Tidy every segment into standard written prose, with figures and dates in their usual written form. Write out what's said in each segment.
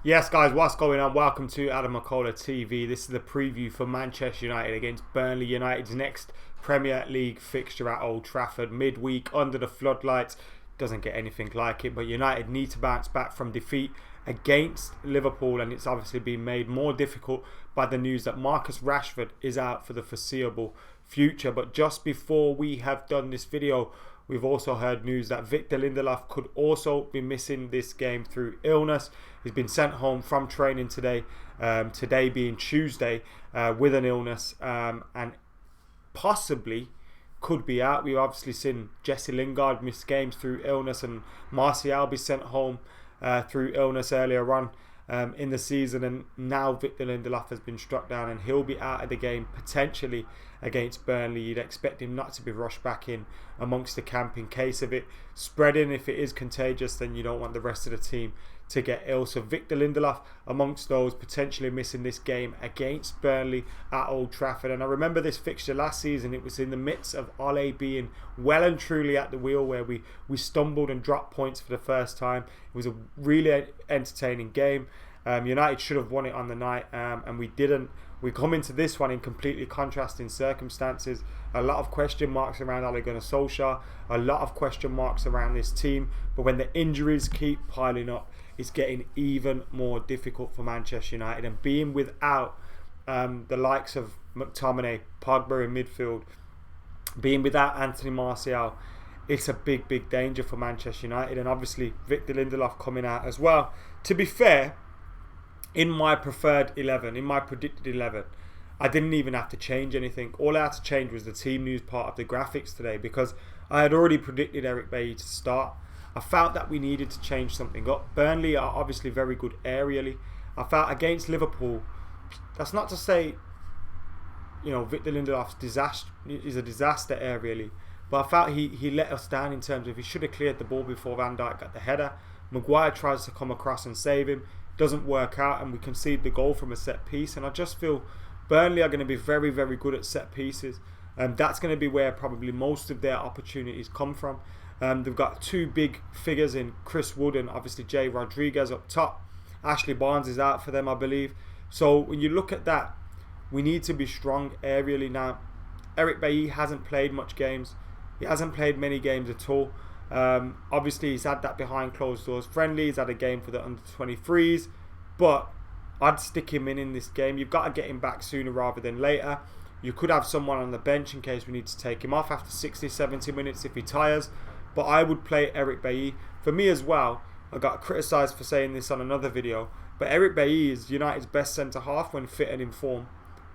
Yes, guys, what's going on? Welcome to AdamMcKola TV. This is the preview for Manchester United against Burnley. United's next Premier League fixture at Old Trafford. Midweek, under the floodlights. Doesn't get anything like it, but United need to bounce back from defeat against Liverpool, and it's obviously been made more difficult by the news that Marcus Rashford is out for the foreseeable future. But just before we have done this video, we've also heard news that Victor Lindelof could also be missing this game through illness. He's been sent home from training today, today being Tuesday, with an illness, and possibly could be out. We've obviously seen Jesse Lingard miss games through illness, and Martial be sent home through illness earlier on in the season, and now Victor Lindelof has been struck down and he'll be out of the game potentially against Burnley. You'd expect him not to be rushed back in amongst the camp in case of it spreading. If it is contagious, then you don't want the rest of the team to get ill. So Victor Lindelof amongst those potentially missing this game against Burnley at Old Trafford. And I remember this fixture last season. It was in the midst of Ole being well and truly at the wheel, where we stumbled and dropped points for the first time. It was a really entertaining game. United should have won it on the night, and we didn't. We come into this one in completely contrasting circumstances. A lot of question marks around Ole Gunnar Solskjaer, a lot of question marks around this team. But when the injuries keep piling up, it's getting even more difficult for Manchester United. And being without the likes of McTominay, Pogba in midfield, being without Anthony Martial, it's a big danger for Manchester United. And obviously Victor Lindelof coming out as well. To be fair, in my preferred 11, in my predicted 11, I didn't even have to change anything. All I had to change was the team news part of the graphics today, because I had already predicted Eric Bailly to start. I felt that we needed to change something up. Burnley are obviously very good aerially. I felt against Liverpool, that's not to say, Victor Lindelof's is a disaster aerially, but I felt he let us down in terms of he should have cleared the ball before Van Dijk got the header. Maguire tries to come across and save him. Doesn't work out, and we concede the goal from a set piece. And I just feel Burnley are going to be very good at set pieces, and that's going to be where probably most of their opportunities come from. They've got two big figures in Chris Wood and obviously Jay Rodriguez up top. Ashley Barnes is out for them, I believe. So when you look at that, we need to be strong aerially now. Eric Bailly hasn't played much games. He hasn't played many games at all. Obviously he's had that behind closed doors friendly. He's had a game for the under-23s, but I'd stick him in this game. You've got to get him back sooner rather than later. You could have someone on the bench in case we need to take him off after 60-70 minutes if he tires, but I would play Eric Bailly. For me as well, I got criticised for saying this on another video, but Eric Bailly is United's best centre-half when fit and in form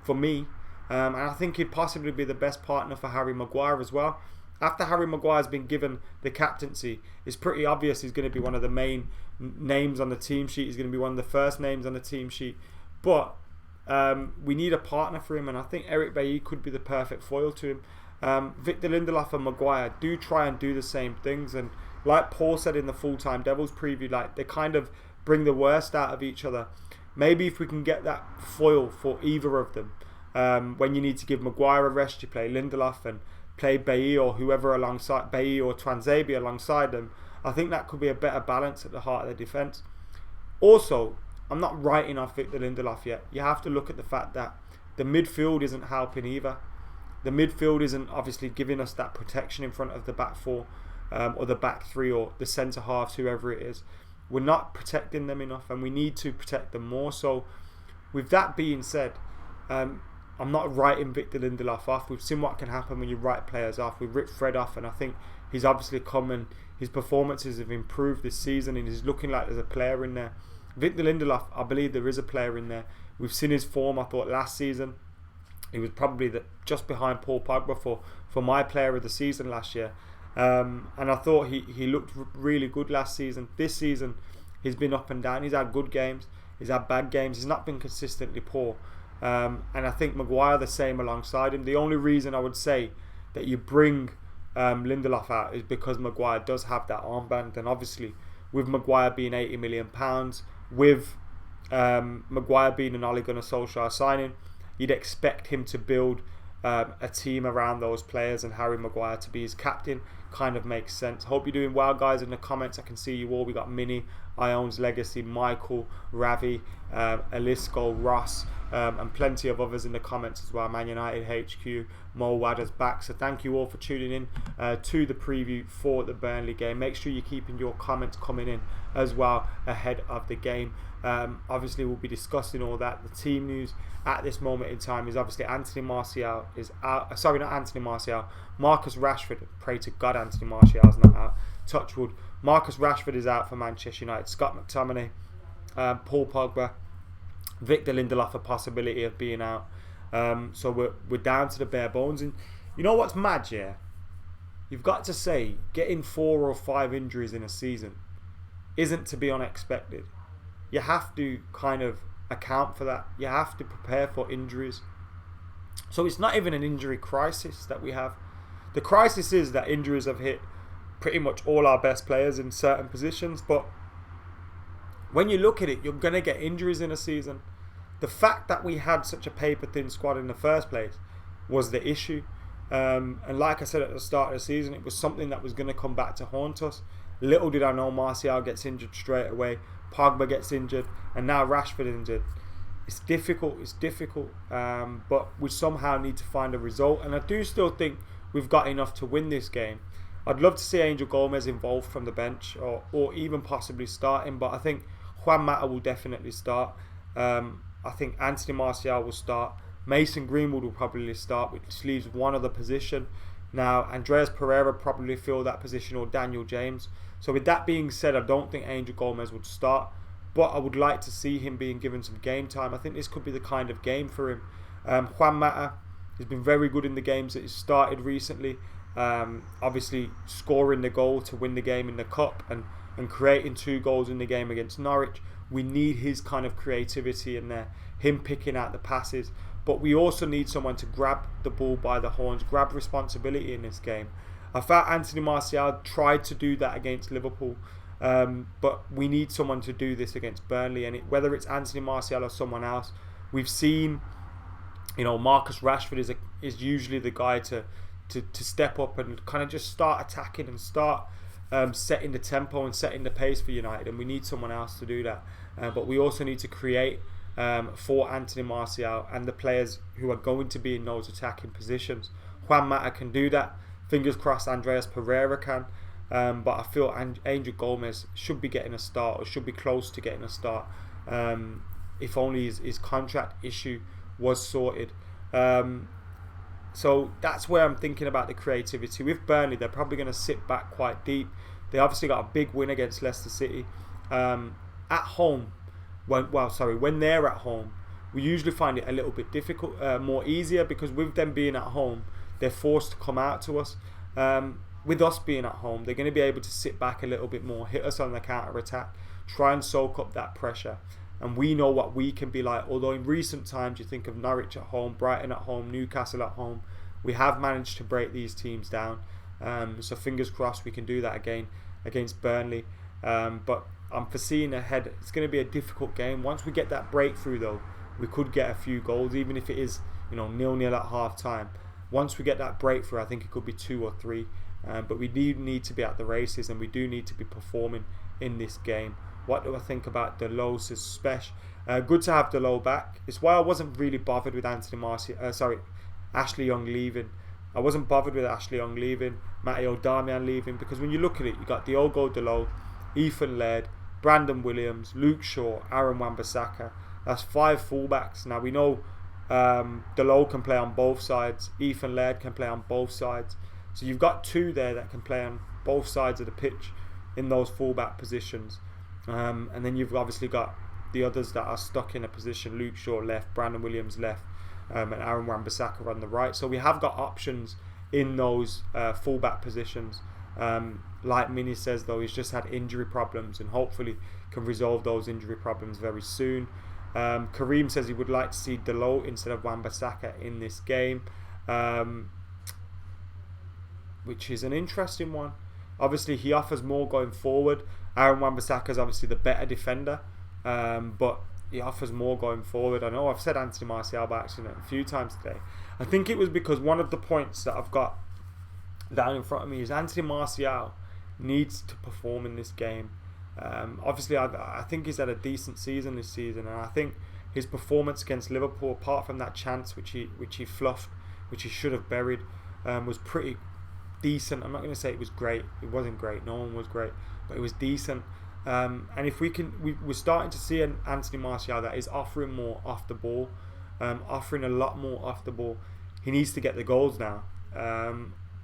for me, and I think he'd possibly be the best partner for Harry Maguire as well. After Harry Maguire's been given the captaincy, it's pretty obvious he's going to be one of the main names on the team sheet. He's going to be one of the first names on the team sheet. But we need a partner for him, and I think Eric Bailly could be the perfect foil to him. Victor Lindelof and Maguire do try and do the same things, and like Paul said in the Full-Time Devils preview, like they kind of bring the worst out of each other. Maybe if we can get that foil for either of them, when you need to give Maguire a rest, you play Lindelof and play Bailly or whoever alongside Bailly or Twanzebe alongside them. I think that could be a better balance at the heart of the defence. Also, I'm not writing off Victor Lindelof yet. You have to look at the fact that the midfield isn't helping either. The midfield isn't obviously giving us that protection in front of the back four, or the back three, or the centre halves, whoever it is. We're not protecting them enough, and we need to protect them more. So with that being said, I'm not writing Victor Lindelof off. We've seen what can happen when you write players off. We've ripped Fred off, and I think he's obviously come and his performances have improved this season, and he's looking like there's a player in there. Victor Lindelof, I believe there is a player in there. We've seen his form. I thought last season he was probably just behind Paul Pogba for my player of the season last year, and I thought he looked really good last season. This season he's been up and down. He's had good games, he's had bad games. He's not been consistently poor. And I think Maguire the same alongside him. The only reason I would say that you bring Lindelof out is because Maguire does have that armband, and obviously with Maguire being £80 million, with Maguire being an Ole Gunnar Solskjaer signing, you'd expect him to build a team around those players and Harry Maguire to be his captain. kind of makes sense. Hope you're doing well, guys. In the comments, I can see you all. We got Mini, Ione's Legacy, Michael, Ravi, Elisco, Ross, and plenty of others in the comments as well. Man United HQ, Mo Wadder's back. So thank you all for tuning in to the preview for the Burnley game. Make sure you're keeping your comments coming in as well ahead of the game. Obviously, we'll be discussing all that. The team news at this moment in time is obviously Anthony Martial is out. Sorry, not Anthony Martial. Marcus Rashford. Pray to God Anthony Martial is not out. Touchwood. Marcus Rashford is out for Manchester United. Scott McTominay, Paul Pogba, Victor Lindelof, a possibility of being out. So we're down to the bare bones. And you know what's mad, yeah? You've got to say, getting 4 or 5 injuries in a season isn't to be unexpected. You have to kind of account for that. You have to prepare for injuries. So it's not even an injury crisis that we have. The crisis is that injuries have hit pretty much all our best players in certain positions. But when you look at it, you're going to get injuries in a season. The fact that we had such a paper-thin squad in the first place was the issue. And like I said at the start of the season, it was something that was going to come back to haunt us. Little did I know Martial gets injured straight away. Pogba gets injured. And now Rashford injured. It's difficult. But we somehow need to find a result. And I do still think we've got enough to win this game. I'd love to see Angel Gomez involved from the bench or even possibly starting. But I think Juan Mata will definitely start. I think Anthony Martial will start. Mason Greenwood will probably start, which leaves one other position. Now, Andreas Pereira probably fill that position, or Daniel James. So with that being said, I don't think Angel Gomez would start, but I would like to see him being given some game time. I think this could be the kind of game for him. Juan Mata has been very good in the games that he's started recently. Obviously scoring the goal to win the game in the Cup and creating 2 goals in the game against Norwich. We need his kind of creativity in there, him picking out the passes. But we also need someone to grab the ball by the horns, grab responsibility in this game. I felt Anthony Martial tried to do that against Liverpool, but we need someone to do this against Burnley. And whether it's Anthony Martial or someone else, we've seen, Marcus Rashford is usually the guy to step up and kind of just start attacking and start setting the tempo and setting the pace for United, and we need someone else to do that. But we also need to create for Anthony Martial and the players who are going to be in those attacking positions. Juan Mata can do that. Fingers crossed Andreas Pereira can. But I feel Angel Gomez should be getting a start, or should be close to getting a start, if only his contract issue was sorted. So that's where I'm thinking about the creativity. With Burnley, they're probably going to sit back quite deep. They obviously got a big win against Leicester City. At home, when they're at home, we usually find it a little bit difficult, more easier, because with them being at home, they're forced to come out to us. With us being at home, they're going to be able to sit back a little bit more, hit us on the counter-attack, try and soak up that pressure. And we know what we can be like. Although in recent times, you think of Norwich at home, Brighton at home, Newcastle at home, we have managed to break these teams down. So fingers crossed we can do that again against Burnley. But I'm foreseeing ahead, it's going to be a difficult game. Once we get that breakthrough, though, we could get a few goals, even if it is 0-0 at half time. Once we get that breakthrough, I think it could be 2 or 3. But we do need to be at the races, and we do need to be performing in this game. What do I think about Delo? Says Spesh. Good to have Delo back. It's why I wasn't really bothered with Ashley Young leaving. I wasn't bothered with Ashley Young leaving, Matteo Darmian leaving, because when you look at it, you got Diogo Delo, Ethan Laird, Brandon Williams, Luke Shaw, Aaron Wan-Bissaka. That's 5 fullbacks. Now we know Delo can play on both sides. Ethan Laird can play on both sides. So you've got 2 there that can play on both sides of the pitch in those fullback positions. And then you've obviously got the others that are stuck in a position. Luke Shaw left, Brandon Williams left, and Aaron Wan-Bissaka on the right. So we have got options in those fullback positions. Like Mini says, though, he's just had injury problems, and hopefully can resolve those injury problems very soon. Kareem says he would like to see Delo instead of Wan-Bissaka in this game, which is an interesting one. Obviously, he offers more going forward. Aaron Wan-Bissaka is obviously the better defender, but he offers more going forward. I know I've said Anthony Martial by accident a few times today. I think it was because one of the points that I've got down in front of me is Anthony Martial needs to perform in this game. Obviously, I think he's had a decent season this season, and I think his performance against Liverpool, apart from that chance which he fluffed, which he should have buried, was pretty decent. I'm not going to say it was great. It wasn't great. No one was great, but it was decent. And if we're starting to see an Anthony Martial that is offering more off the ball, offering a lot more off the ball. He needs to get the goals now,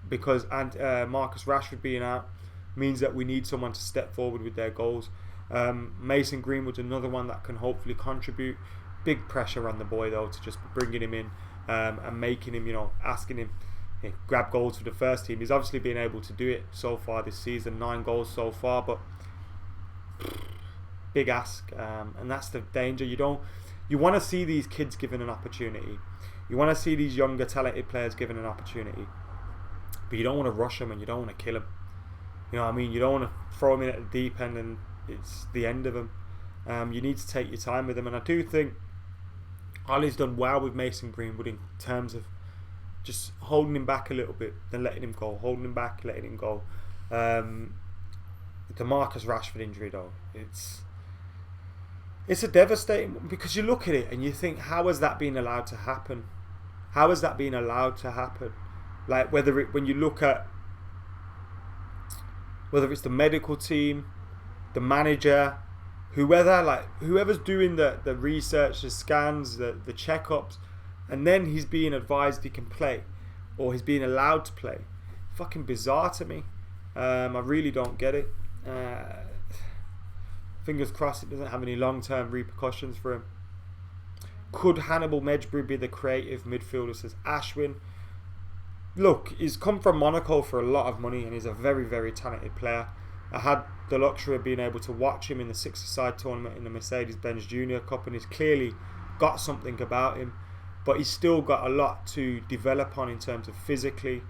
because Marcus Rashford being out means that we need someone to step forward with their goals. Mason Greenwood's another one that can hopefully contribute. Big pressure on the boy though, to just bringing him in and making him, asking him grab goals for the first team. He's obviously been able to do it so far this season, 9 goals so far, but big ask, and that's the danger. You want to see these kids given an opportunity. You want to see these younger talented players given an opportunity, but you don't want to rush them and you don't want to kill them. You know what I mean? You don't want to throw them in at the deep end and it's the end of them. You need to take your time with them, and I do think Ollie's done well with Mason Greenwood in terms of just holding him back a little bit, then letting him go, holding him back, letting him go. The Marcus Rashford injury though, it's a devastating, because you look at it and you think, how has that been allowed to happen? How has that been allowed to happen? Like when you look at whether it's the medical team, the manager, whoever's doing the research, the scans, the checkups, and then he's being advised he can play, or he's being allowed to play. Fucking bizarre to me. I really don't get it. Fingers crossed it doesn't have any long-term repercussions for him. Could Hannibal Mejbri be the creative midfielder, says Ashwin. Look, he's come from Monaco for a lot of money and he's a very, very talented player. I had the luxury of being able to watch him in the 60-side tournament in the Mercedes-Benz Junior Cup, and he's clearly got something about him, but he's still got a lot to develop on in terms of physically,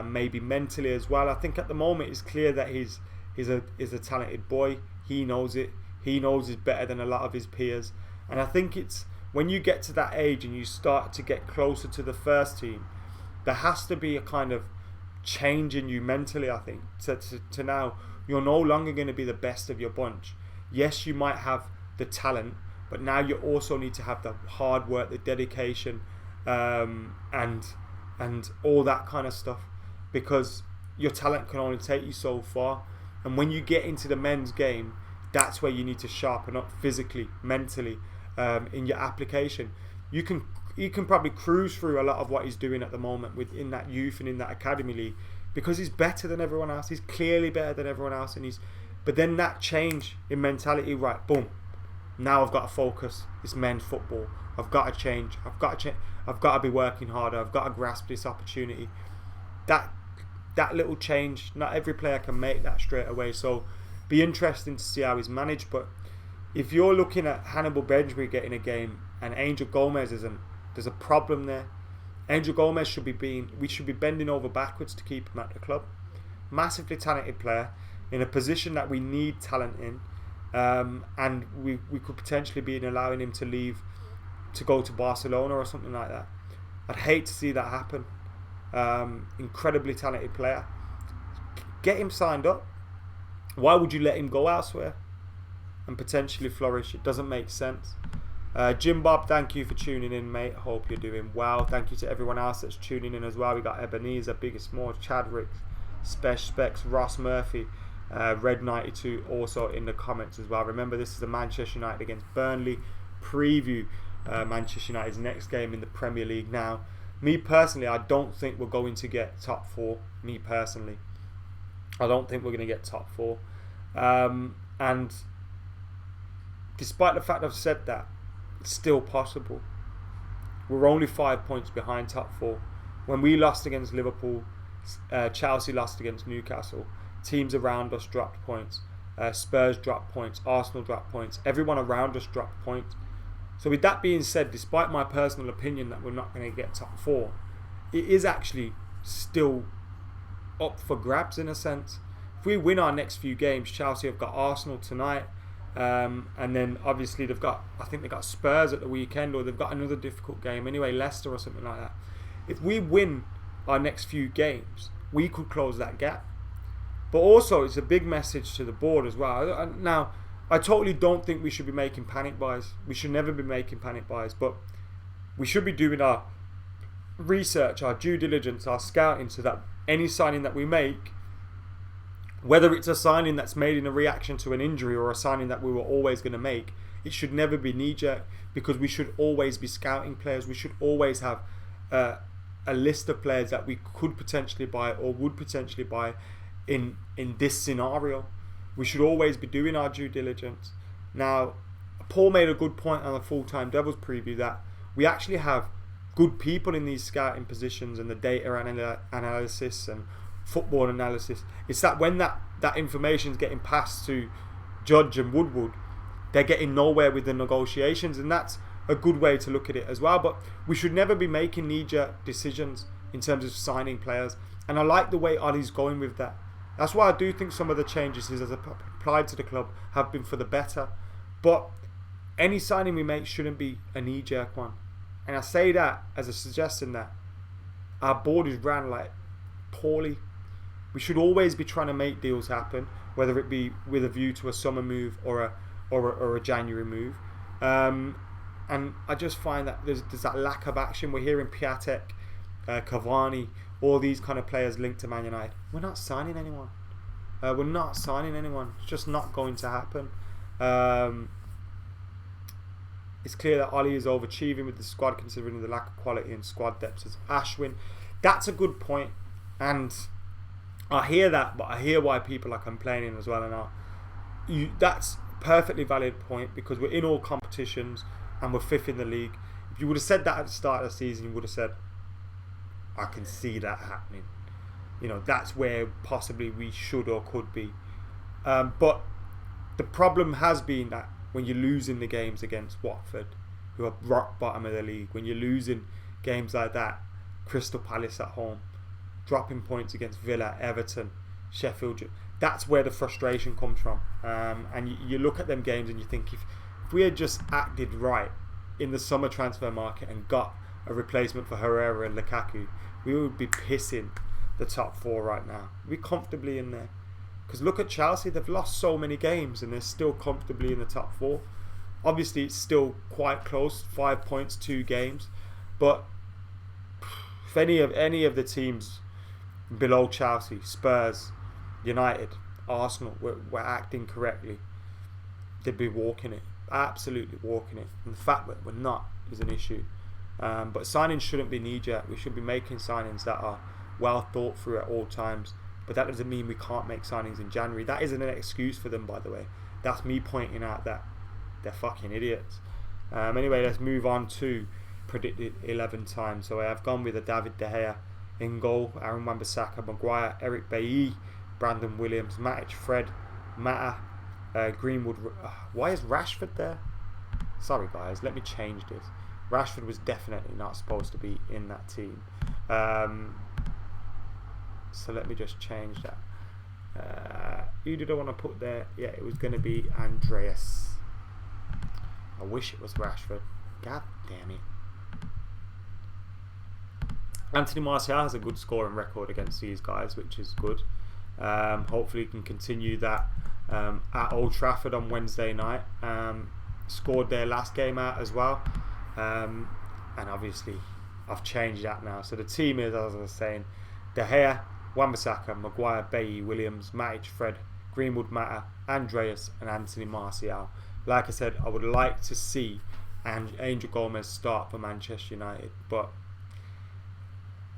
maybe mentally as well. I think at the moment it's clear that he's a talented boy. He knows it. He knows he's better than a lot of his peers, and I think it's when you get to that age and you start to get closer to the first team, there has to be a kind of change in you mentally. I think to now you're no longer going to be the best of your bunch. Yes, you might have the talent, but now you also need to have the hard work, the dedication, and all that kind of stuff, because your talent can only take you so far. And when you get into the men's game, that's where you need to sharpen up physically, mentally, in your application. You can probably cruise through a lot of what he's doing at the moment within that youth and in that academy league, because he's better than everyone else. He's clearly better than everyone else, but then that change in mentality, right? Boom. Now I've got to focus. It's men's football. I've got to change. I've got to be working harder. I've got to grasp this opportunity. That little change, not every player can make that straight away. So, be interesting to see how he's managed. But if you're looking at Hannibal Mejbri getting a game and Angel Gomez isn't, there's a problem there. Angel Gomez we should be bending over backwards to keep him at the club. Massively talented player in a position that we need talent in, and we could potentially be allowing him to leave to go to Barcelona or something like that. I'd hate to see that happen. Incredibly talented player. Get him signed up. Why would you let him go elsewhere and potentially flourish? It doesn't make sense. Jim Bob, thank you for tuning in, mate. Hope you're doing well. Thank you to everyone else that's tuning in as well. We got Ebenezer, Biggest More, Chadwick, Specs, Ross Murphy, Red 92 also in the comments as well. Remember, this is a Manchester United against Burnley preview. Manchester United's next game in the Premier League now. Me personally, I don't think we're going to get top 4. Me personally, I don't think we're going to get top 4. And despite the fact I've said that, it's still possible. We're only 5 points behind top 4. When we lost against Liverpool, Chelsea lost against Newcastle, teams around us dropped points. Spurs dropped points. Arsenal dropped points. Everyone around us dropped points. So with that being said, despite my personal opinion that we're not going to get top 4, it is actually still up for grabs in a sense. If we win our next few games, Chelsea have got Arsenal tonight, and then obviously they've got Spurs at the weekend, or they've got another difficult game anyway, Leicester or something like that. If we win our next few games, we could close that gap. But also, it's a big message to the board as well. Now, I totally don't think we should be making panic buys. We should never be making panic buys. But we should be doing our research, our due diligence, our scouting, so that any signing that we make, whether it's a signing that's made in a reaction to an injury or a signing that we were always going to make, it should never be knee-jerk, because we should always be scouting players. We should always have a list of players that we could potentially buy or would potentially buy in this scenario. We should always be doing our due diligence. Now, Paul made a good point on the Full-Time Devils preview that we actually have good people in these scouting positions and the data analysis and football analysis. It's that when that information is getting passed to Judge and Woodward, they're getting nowhere with the negotiations, and that's a good way to look at it as well. But we should never be making knee-jerk decisions in terms of signing players, and I like the way Ollie's going with that. That's why I do think some of the changes he's applied to the club have been for the better. But any signing we make shouldn't be a knee-jerk one. And I say that as a suggestion that our board is ran like poorly. We should always be trying to make deals happen, whether it be with a view to a summer move or a January move. And I just find that there's that lack of action. We're hearing Piatek, Cavani, all these kind of players linked to Man United. We're not signing anyone. It's just not going to happen. It's clear that Ollie is overachieving with the squad, considering the lack of quality and squad depth as Ashwin. That's a good point, and I hear that, but I hear why people are complaining as well. And that's a perfectly valid point, because we're in all competitions and we're fifth in the league. If you would have said that at the start of the season, you would have said, I can see that happening. That's where possibly we should or could be. But the problem has been that when you're losing the games against Watford, who are rock bottom of the league, when you're losing games like that, Crystal Palace at home, dropping points against Villa, Everton, Sheffield, that's where the frustration comes from. And you look at them games and you think, if we had just acted right in the summer transfer market and got a replacement for Herrera and Lukaku, we would be pissing the top four right now. We're comfortably in there. Because look at Chelsea, they've lost so many games and they're still comfortably in the top four. Obviously, it's still quite close, 5 points, 2 games. But if any of the teams below Chelsea, Spurs, United, Arsenal, were acting correctly, they'd be walking it, absolutely walking it. And the fact that we're not is an issue. But signings shouldn't be knee-jerk. We should be making signings that are well thought through at all times. But that doesn't mean we can't make signings in January. That isn't an excuse for them, by the way. That's me pointing out that they're fucking idiots. Anyway, let's move on to predicted 11 time. So I have gone with a David De Gea in goal, Aaron Wan-Bissaka, Maguire, Eric Bailly, Brandon Williams, Matic, Fred, Mata, Greenwood. Why is Rashford there? Sorry guys, let me change this. Rashford was definitely not supposed to be in that team. So let me just change that. Who did I want to put there? Yeah, it was going to be Andreas. I wish it was Rashford. God damn it. Anthony Martial has a good scoring record against these guys, which is good. Hopefully he can continue that at Old Trafford on Wednesday night. Scored their last game out as well. And obviously I've changed that now. So the team is, as I was saying, De Gea, Wan-Bissaka, Maguire, Bailly, Williams, Matic, Fred, Greenwood, Mata, Andreas and Anthony Martial. Like I said, I would like to see Angel Gomez start for Manchester United, but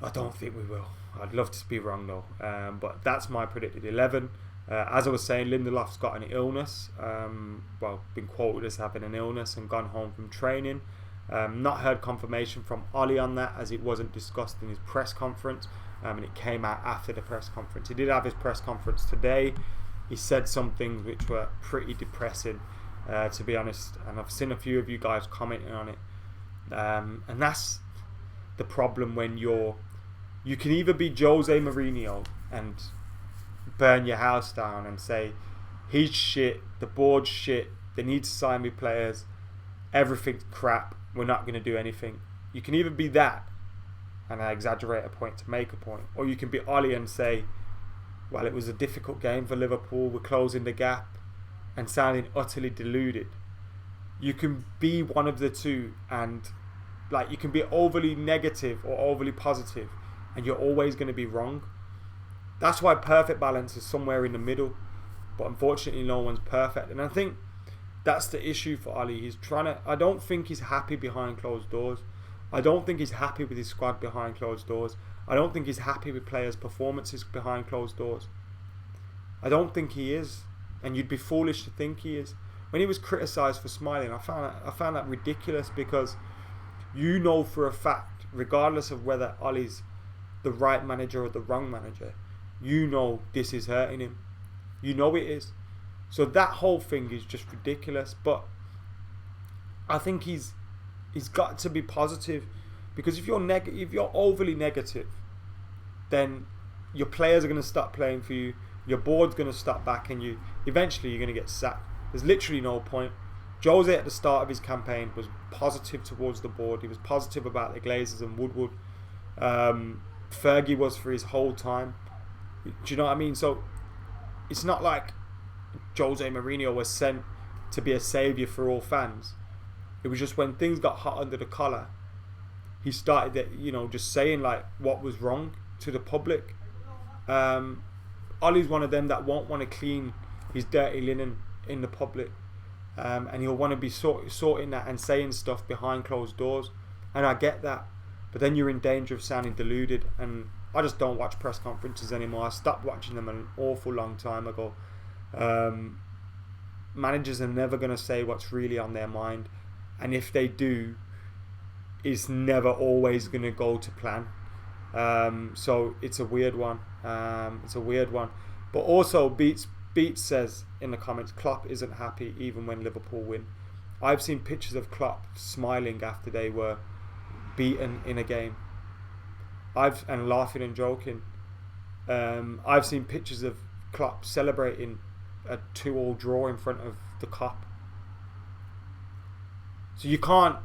I don't think we will. I'd love to be wrong though. But that's my predicted 11. As I was saying, Lindelof's got an illness. Been quoted as having an illness and gone home from training. Not heard confirmation from Ollie on that, as it wasn't discussed in his press conference. And it came out after the press conference. He did have his press conference today. He said some things which were pretty depressing, to be honest. And I've seen a few of you guys commenting on it. And that's the problem when you can either be Jose Mourinho and burn your house down and say, he's shit, the board's shit, they need to sign me players, everything's crap, we're not going to do anything. You can either be that and I exaggerate a point to make a point. Or you can be Ollie and say, well, it was a difficult game for Liverpool, we're closing the gap, and sounding utterly deluded. You can be one of the two, and like you can be overly negative or overly positive, and you're always going to be wrong. That's why perfect balance is somewhere in the middle, but unfortunately no one's perfect. And I think that's the issue for Ollie. I don't think he's happy behind closed doors. I don't think he's happy with his squad behind closed doors. I don't think he's happy with players' performances behind closed doors. I don't think he is, and you'd be foolish to think he is. When he was criticised for smiling, I found that ridiculous, because you know for a fact, regardless of whether Ollie's the right manager or the wrong manager, you know this is hurting him. You know it is. So that whole thing is just ridiculous. But I think he's got to be positive, because if you're overly negative, then your players are going to stop playing for you. Your board's going to stop backing you. Eventually, you're going to get sacked. There's literally no point. Jose at the start of his campaign was positive towards the board. He was positive about the Glazers and Woodward. Fergie was for his whole time. Do you know what I mean? So it's not like Jose Mourinho was sent to be a saviour for all fans. It was just when things got hot under the collar, he started just saying like what was wrong to the public. Ollie's one of them that won't want to clean his dirty linen in the public, and he'll want to be sorting that and saying stuff behind closed doors, and I get that, but then you're in danger of sounding deluded. And I just don't watch press conferences anymore. I stopped watching them an awful long time ago. Managers are never going to say what's really on their mind, and if they do, it's never always going to go to plan. So it's a weird one. But also Beats says in the comments, Klopp isn't happy even when Liverpool win. I've seen pictures of Klopp smiling after they were beaten in a game. And laughing and joking. I've seen pictures of Klopp celebrating a 2-2 draw in front of the Kop. So you can't,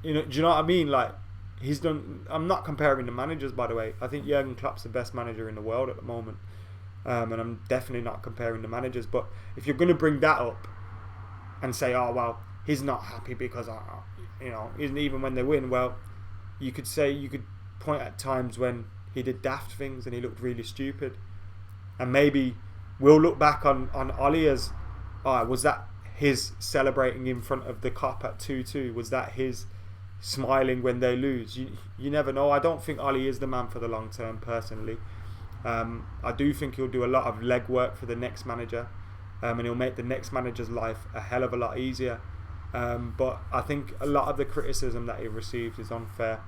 do you know what I mean? Like, he's done. I'm not comparing the managers, by the way. I think Jurgen Klopp's the best manager in the world at the moment, and I'm definitely not comparing the managers. But if you're going to bring that up and say, oh well, he's not happy because even when they win, well, you could point at times when he did daft things and he looked really stupid, and maybe we'll look back on Ollie as, was that his celebrating in front of the Kop at 2-2? Was that his smiling when they lose? You never know. I don't think Ollie is the man for the long term, personally. I do think he'll do a lot of legwork for the next manager, and he'll make the next manager's life a hell of a lot easier. But I think a lot of the criticism that he received is unfair,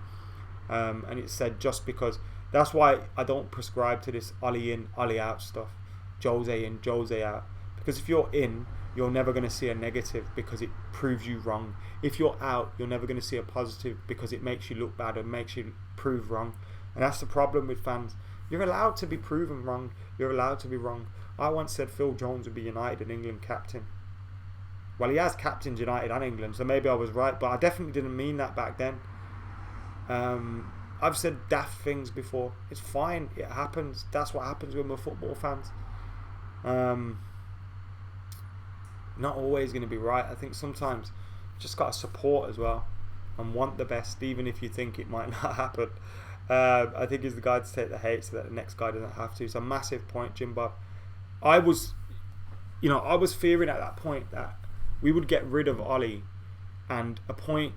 and it's said just because. That's why I don't prescribe to this Ollie in, Ollie out stuff. Jose in, Jose out. Because if you're in, you're never going to see a negative because it proves you wrong. If you're out, you're never going to see a positive because it makes you look bad and makes you prove wrong. And that's the problem with fans. You're allowed to be proven wrong. You're allowed to be wrong. I once said Phil Jones would be United and England captain. Well, he has captained United and England, so maybe I was right, but I definitely didn't mean that back then. I've said daft things before. It's fine. It happens. That's what happens when we're football fans. Not always going to be right. I think sometimes you just got to support as well and want the best, even if you think it might not happen. I think he's the guy to take the hate so that the next guy doesn't have to. It's a massive point, Jimbo. I was fearing at that point that we would get rid of Ollie and appoint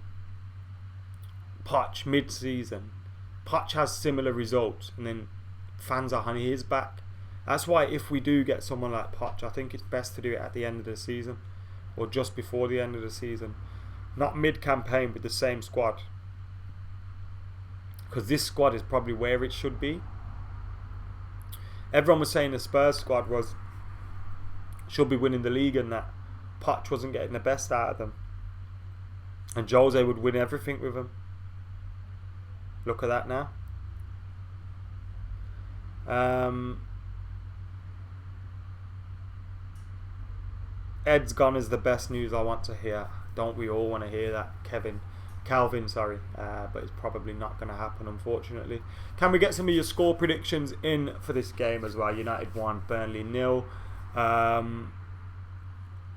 Poch mid-season. Poch has similar results, and then fans are on his back. That's why if we do get someone like Poch, I think it's best to do it at the end of the season or just before the end of the season, not mid-campaign with the same squad, because this squad is probably where it should be. Everyone was saying the Spurs squad should be winning the league and that Poch wasn't getting the best out of them, and Jose would win everything with them. Look at that now. Ed's gone is the best news I want to hear. Don't we all want to hear that, Kevin? Calvin, sorry, but it's probably not going to happen, unfortunately. Can we get some of your score predictions in for this game as well? United 1, Burnley 0.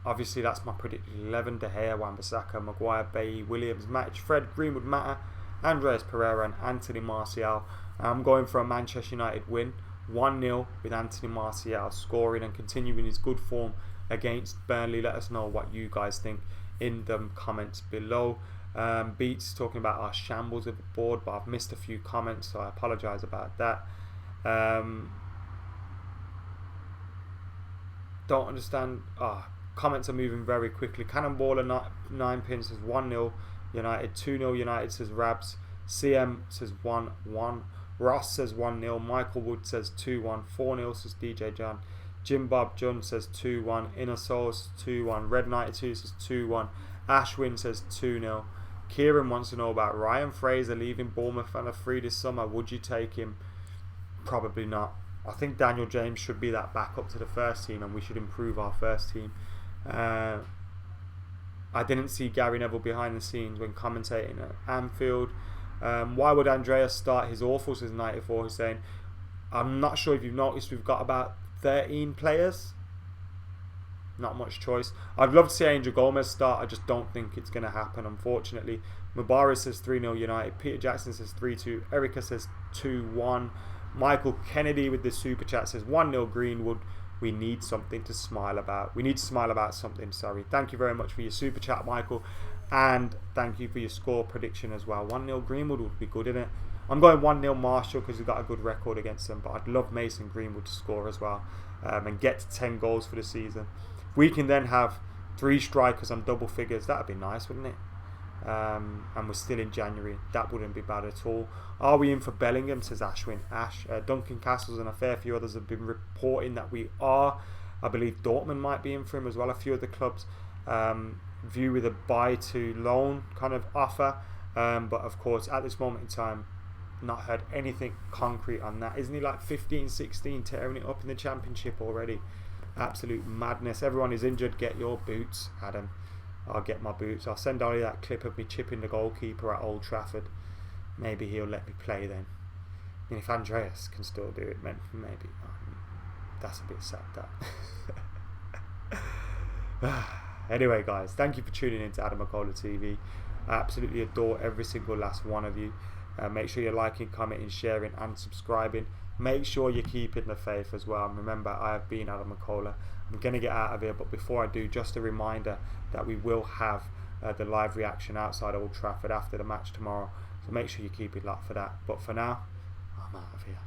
Obviously, that's my predicted 11. De Gea, Wan-Bissaka, Maguire, Bailly, Williams, Matic, Fred, Greenwood, Mata, Andreas Pereira and Anthony Martial. I'm going for a Manchester United win, 1-0 with Anthony Martial scoring and continuing his good form against Burnley. Let us know what you guys think in the comments below. Beats talking about our shambles of the board, but I've missed a few comments, so I apologise about that. Don't understand. Comments are moving very quickly. Cannonballer 9 pins says 1-0 United, 2-0 United says Rabs. CM says 1-1. Ross says 1-0. Michael Wood says 2-1. 4-0 says DJ John. Jim Bob John says 2-1. Inner Soul says 2-1. Red 92 says 2-1. Ashwin says 2-0. Kieran wants to know about Ryan Fraser leaving Bournemouth on a free this summer. Would you take him? Probably not. I think Daniel James should be that backup to the first team, and we should improve our first team. I didn't see Gary Neville behind the scenes when commentating at Anfield. Why would Andreas start his awful, says 94. He's saying, I'm not sure if you've noticed, we've got about 13 players. Not much choice. I'd love to see Angel Gomez start. I just don't think it's going to happen, unfortunately. Mubarak says 3-0 United. Peter Jackson says 3-2. Erica says 2-1. Michael Kennedy with the super chat says 1-0 Greenwood. We need something to smile about. We need to smile about something, sorry. Thank you very much for your super chat, Michael. And thank you for your score prediction as well. 1-0 Greenwood would be good, innit? I'm going 1-0 Marshall because we've got a good record against them. But I'd love Mason Greenwood to score as well. And get to 10 goals for the season. We can then have 3 strikers on double figures. That would be nice, wouldn't it? And we're still in January. That wouldn't be bad at all. Are we in for Bellingham, says Ashwin. Duncan Castles and a fair few others have been reporting that we are. I believe Dortmund might be in for him as well. A few other clubs view with a buy to loan kind of offer. But of course, at this moment in time, not heard anything concrete on that. Isn't he like 15, 16, tearing it up in the Championship already? Absolute madness. Everyone is injured. Get your boots, Adam. I'll get my boots. I'll send Ollie that clip of me chipping the goalkeeper at Old Trafford. Maybe he'll let me play then. And if Andreas can still do it, then maybe. That's a bit sad, that. Anyway, guys, thank you for tuning in to AdamMcKola TV. I absolutely adore every single last one of you. Make sure you're liking, commenting, sharing and subscribing. Make sure you're keeping the faith as well. And remember, I have been AdamMcKola. I'm going to get out of here, but before I do, just a reminder that we will have the live reaction outside Old Trafford after the match tomorrow. So make sure you keep it locked for that. But for now, I'm out of here.